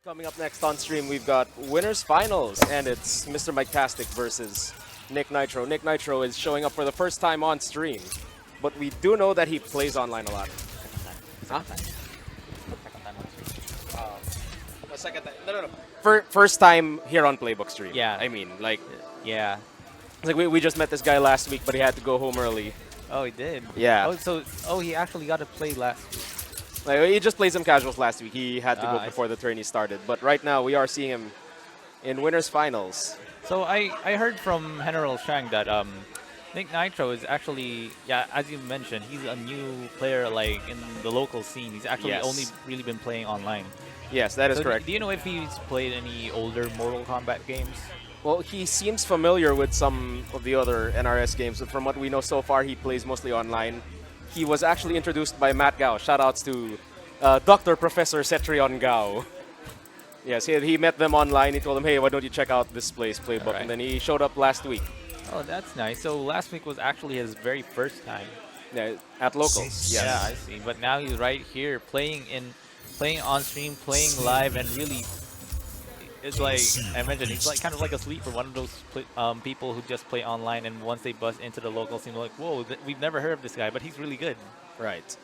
Coming up next on stream, we've got winners finals, and it's Mr Miketastic versus Nicknitro. Nicknitro is showing up for the first time on stream, but we do know that he plays online a lot. Huh? Second time. No. First time here on Playbook stream. Yeah. I mean, like, Yeah. like we just met this guy last week, but he had to go home early. Oh, he did. Yeah. He actually got to play last week. Like, he just played some casuals last week. He had to go I before the tourney started. But right now, we are seeing him in winners finals. So I heard from General Shang that Nicknitro is actually, yeah, as you mentioned, he's a new player like in the local scene. He's actually only really been playing online. Yes, that is correct. Do you know if he's played any older Mortal Kombat games? Well, he seems familiar with some of the other NRS games, but from what we know so far, he plays mostly online. He was actually introduced by Matt Gao. Shoutouts to Dr. Professor Cetrion Gao. Yes, he met them online. He told them, hey, why don't you check out this place, Playbook? Right. And then he showed up last week. Oh, that's nice. So last week was actually his very first time. Yeah, at locals. Yes. Yeah, I see. But now he's right here playing on stream, playing live, and really, it's like I mentioned, he's like kind of like a sleeper, one of those people who just play online, and once they bust into the local scene, they're like, whoa, we've never heard of this guy, but he's really good. Right.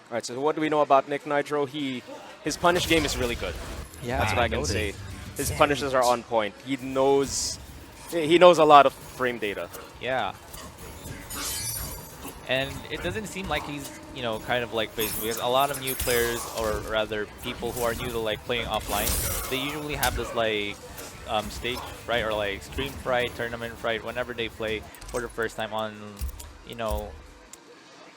All right, so what do we know about Nicknitro? His punish game is really good. Yeah, That's what I can say. His punishes are on point. He knows a lot of frame data. Yeah. And it doesn't seem like he's, kind of like phased, because a lot of new players, or rather people who are new to like playing offline, they usually have this like stage fright or like stream fright, tournament fright whenever they play for the first time on,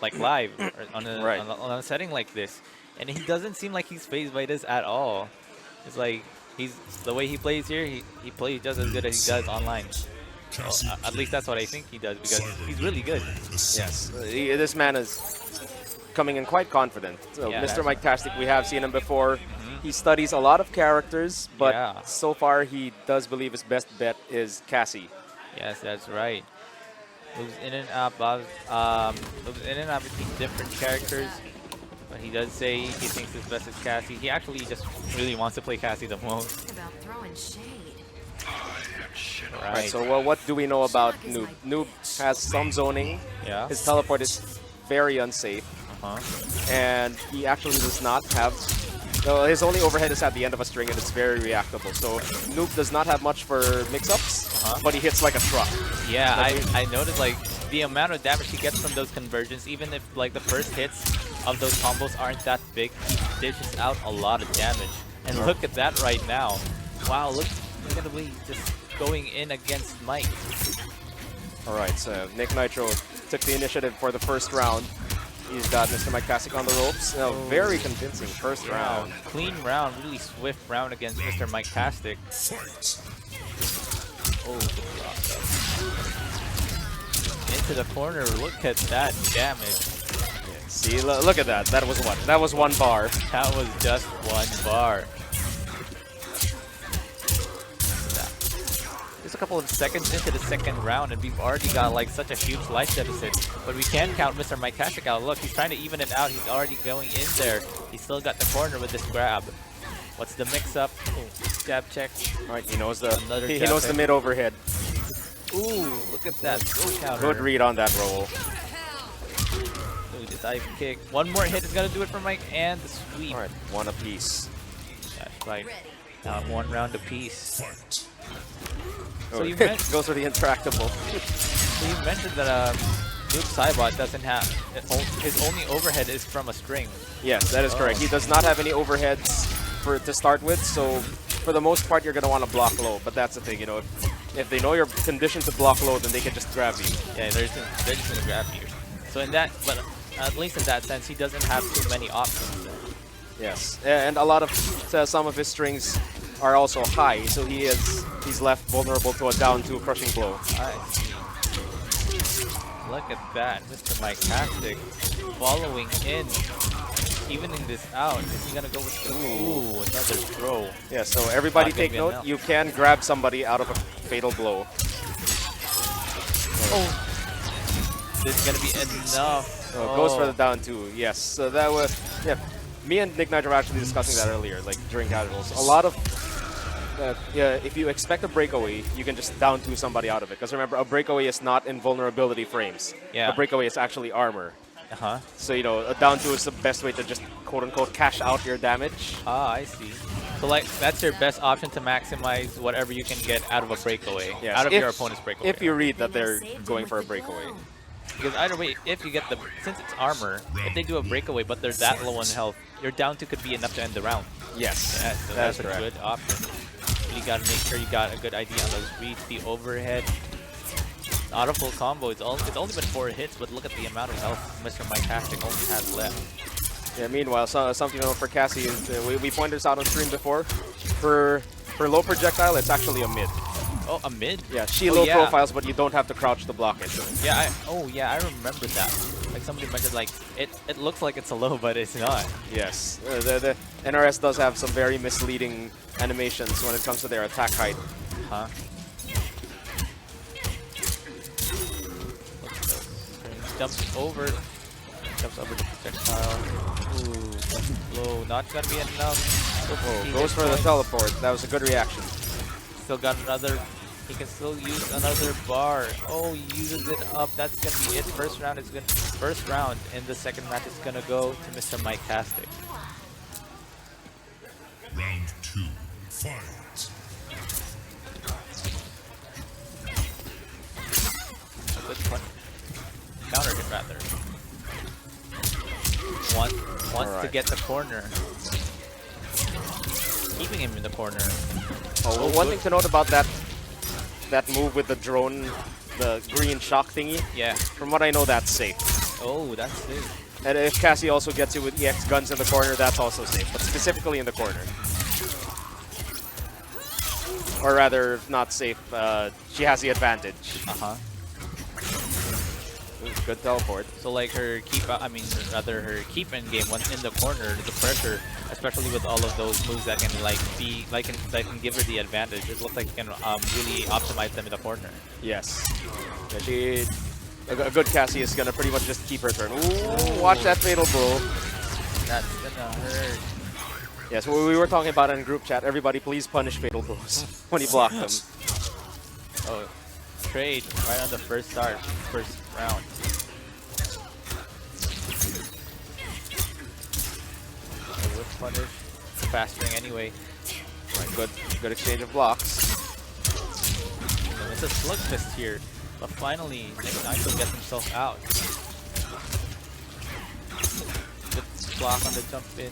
like live or on a setting like this. And he doesn't seem like he's phased by this at all. It's like the way he plays here, he plays just as good as he does online. Well, at least that's what I think he does, because he's really good. Yes, this man is coming in quite confident. So Yeah, Mr. Miketastic, we have seen him before. He studies a lot of characters, but so far he does believe his best bet is Cassie. Yes, that's right. Moves in and out, between different characters. But he does say he thinks his best is Cassie. He actually just really wants to play Cassie the most. About throwing shade. Right, so what do we know about Noob? Noob has some zoning. Yeah. His teleport is very unsafe. And he actually does not have... his only overhead is at the end of a string, and it's very reactable. So Noob does not have much for mix-ups, but he hits like a truck. Yeah, I noticed like the amount of damage he gets from those conversions, even if like the first hits of those combos aren't that big, he dishes out a lot of damage. And look at that right now. Wow, look at the way he's just going in against Mike. Alright, so Nicknitro took the initiative for the first round. He's got Mr. Miketastic on the ropes. Very convincing first round. Clean round, really swift round against Mr. Miketastic. Oh, good block up. Into the corner, look at that damage. Yeah, see, look at that. That was what? That was one bar. That was just one bar. Just a couple of seconds into the second round, and we've already got like such a huge life deficit. But we can count Mr. Miketastic out. Look, he's trying to even it out. He's already going in there. He's still got the corner with this grab. What's the mix-up? Jab check. All right, he knows the he jab knows the check. mid overhead. Ooh, look at that. Counter. Good read on that roll. Ooh, the dive kick. One more hit is gonna do it for Mike, and the sweep. All right, one apiece. That's right. Now one round apiece. So you goes for the intractable. So you mentioned that Noob Saibot doesn't have his only overhead is from a string. Yes, that is correct. He does not have any overheads to start with, so for the most part, you're gonna want to block low. But that's the thing, if they know you're conditioned to block low, then they can just grab you. Yeah, they're just gonna grab you. So but at least in that sense, he doesn't have too many options. Yes, and a lot of some of his strings are also high, so he's left vulnerable to a down 2 crushing blow. I see. Look at that, Mr. Miketastic following in, evening this out. Is he gonna go with the another throw? Yeah, so everybody Not take gonna be note. enough. You can grab somebody out of a fatal blow. Oh, this is gonna be enough. Goes for the down 2. Yes, so that was Me and Nicknitro were actually discussing that earlier, like during casuals. A lot of yeah, if you expect a breakaway, you can just down two somebody out of it. Because remember, a breakaway is not invulnerability frames. Yeah. A breakaway is actually armor. Uh-huh. So, you know, a down two is the best way to just quote-unquote cash out your damage. Ah, I see. So like that's your best option to maximize whatever you can get out of a breakaway, Yes, out of if- your opponent's breakaway. If you read that they're going for a breakaway. Because either way, if you get the, since it's armor, if they do a breakaway but they're that low on health, your down two could be enough to end the round. Yes, Yeah, so that's that's a correct. good option. You gotta make sure you got a good idea on those reads, the overhead. Not a full combo. It's only been 4 hits, but look at the amount of health Mr Miketastic only has left. Yeah, meanwhile, something to know for Cassie is we pointed this out on stream before. For low projectile, it's actually a mid. Oh, a mid? Yeah, she Oh, low yeah. profiles, but you don't have to crouch to block it. Yeah, I remember that. Like somebody mentioned, like it looks like it's a low, but it's not. Yes, the NRS does have some very misleading animations when it comes to their attack height. Huh? Jumps over the projectile. Ooh, low, not gonna be enough. Oh, goes for the teleport. That was a good reaction. Still got another. He can still use another bar. Oh, he uses it up. That's gonna be it. First round is gonna. First round in the second match is gonna go to Mr. Miketastic. Round 2, fight. A good punch. Counter hit rather. Wants to Alright. get the corner. Keeping him in the corner. Oh, well, one thing to note about that move with the drone, the green shock thingy, Yeah. from what I know, that's safe. Oh, that's it. And if Cassie also gets you with EX guns in the corner, that's also safe, but specifically in the corner. Or rather, if not safe, she has the advantage. Uh-huh. Ooh, good teleport. So like her keep, rather her keep in game once in the corner, the pressure, especially with all of those moves that can like be that can give her the advantage. It looks like you can really optimize them in the corner. Yes. Yeah, a good Cassie is gonna pretty much just keep her turn. Ooh, watch that fatal blow. That's gonna hurt. Yes, we were talking about it in group chat. Everybody, please punish fatal blows when you block them. Oh, trade right on the first round. A whip punish, fast ring anyway. Right, good exchange of blocks. And it's a slugfest here, but finally Nicknitro gets himself out. Good block on the jump in.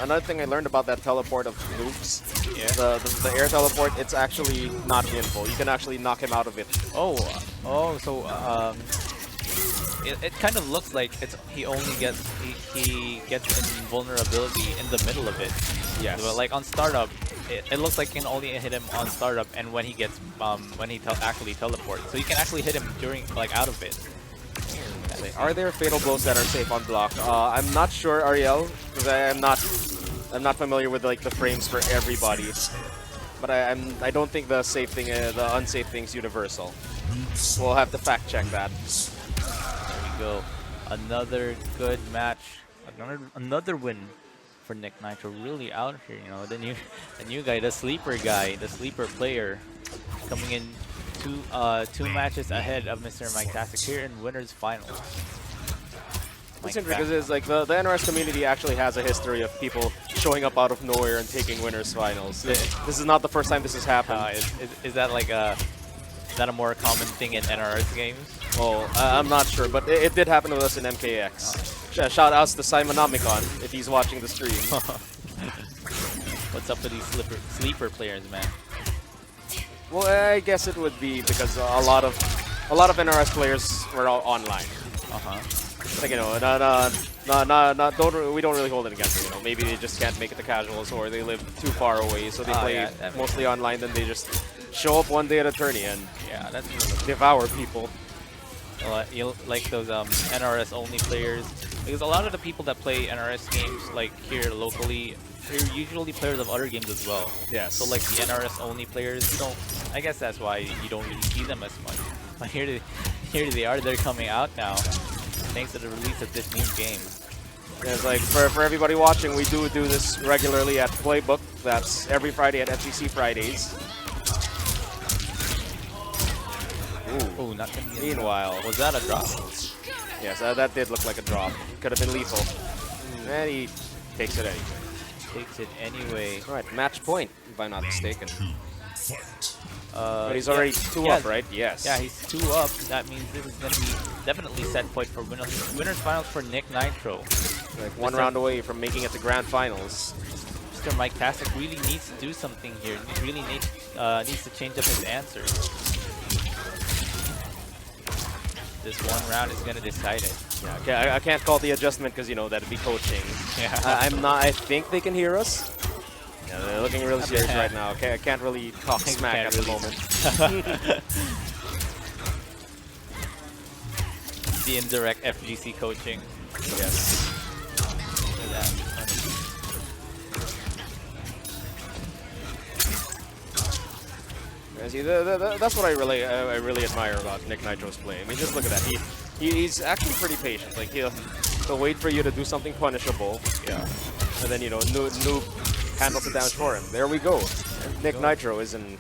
Another thing I learned about that teleport of Noob's, Yeah. the air teleport, it's actually not invul. You can actually knock him out of it. So it kind of looks like he only gets he gets invulnerability in the middle of it. Yes. But like on startup, it looks like you can only hit him on startup and when he gets when he actually teleports. So you can actually hit him during like out of it. Are there fatal blows that are safe on block? I'm not sure, Ariel, because I'm not familiar with like the frames for everybody. But I don't think the safe thing, the unsafe thing's universal. We'll have to fact check that. There we go. Another good match. Another win for Nicknitro. Really out here, you know. The new guy, the sleeper guy, the sleeper player, coming in two matches ahead of Mr. Miketastic here in winners finals. It's interesting because it's like the NRS community actually has a history of people showing up out of nowhere and taking winners finals. This is not the first time this has happened. Is that like a more common thing in NRS games? Well, I'm not sure, but it did happen with us in MKX. Shout outs to Simonomicon if he's watching the stream. What's up with these sleeper players, man? Well, I guess it would be because a lot of NRS players were all online. Like, you know, we don't really hold it against them. You know, maybe they just can't make it to casuals or they live too far away, so they play mostly online. Then they just show up one day at a tourney and that's devour people. you like those NRS only players. Because a lot of the people that play NRS games, like here locally, they're usually players of other games as well. Yes. So like the NRS only players, you don't. I guess that's why you don't really see them as much. But here they are. They're coming out now, thanks to the release of this new game. Yeah, it's like for everybody watching, we do this regularly at Playbook. That's every Friday at FGC Fridays. Ooh. Oh, not gonna get. Meanwhile, Was that a drop? yes, that did look like a drop. Could have been lethal. And he takes it anyway. Takes it anyway. All right, match point, if I'm not mistaken. Fight. But he's already two yeah. up, right? Yes. Yeah, he's 2 up. That means this is going to be definitely set point for winners finals for Nikknitro. Like one round away from making it to grand finals. Mr Miketastic really needs to do something here. He really needs to change up his answers. This one round is going to decide it. Yeah, okay, I can't call the adjustment because, you know, that'd be coaching. Yeah. I'm not. I think they can hear us. Yeah, they're looking really serious right now. Okay, I can't really talk smack at the moment. The indirect FGC coaching. Yes. Look at that. Yeah, see, that's what I really admire about Nicknitro's play. I mean, just look at that. He's actually pretty patient. Like he'll wait for you to do something punishable. Yeah. And then, you know, Noob handles the damage for him. There we go. Nicknitro is in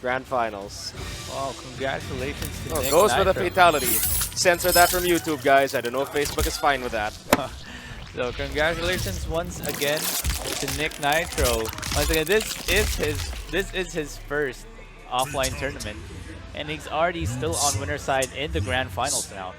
grand finals. Wow, congratulations to Oh, Nick goes for the Nitro. fatality. Censor that from YouTube, guys. I don't know if Facebook is fine with that. So congratulations once again to Nikknitro. Once again, this is his first offline tournament, and he's already still on winner's side in the grand finals now.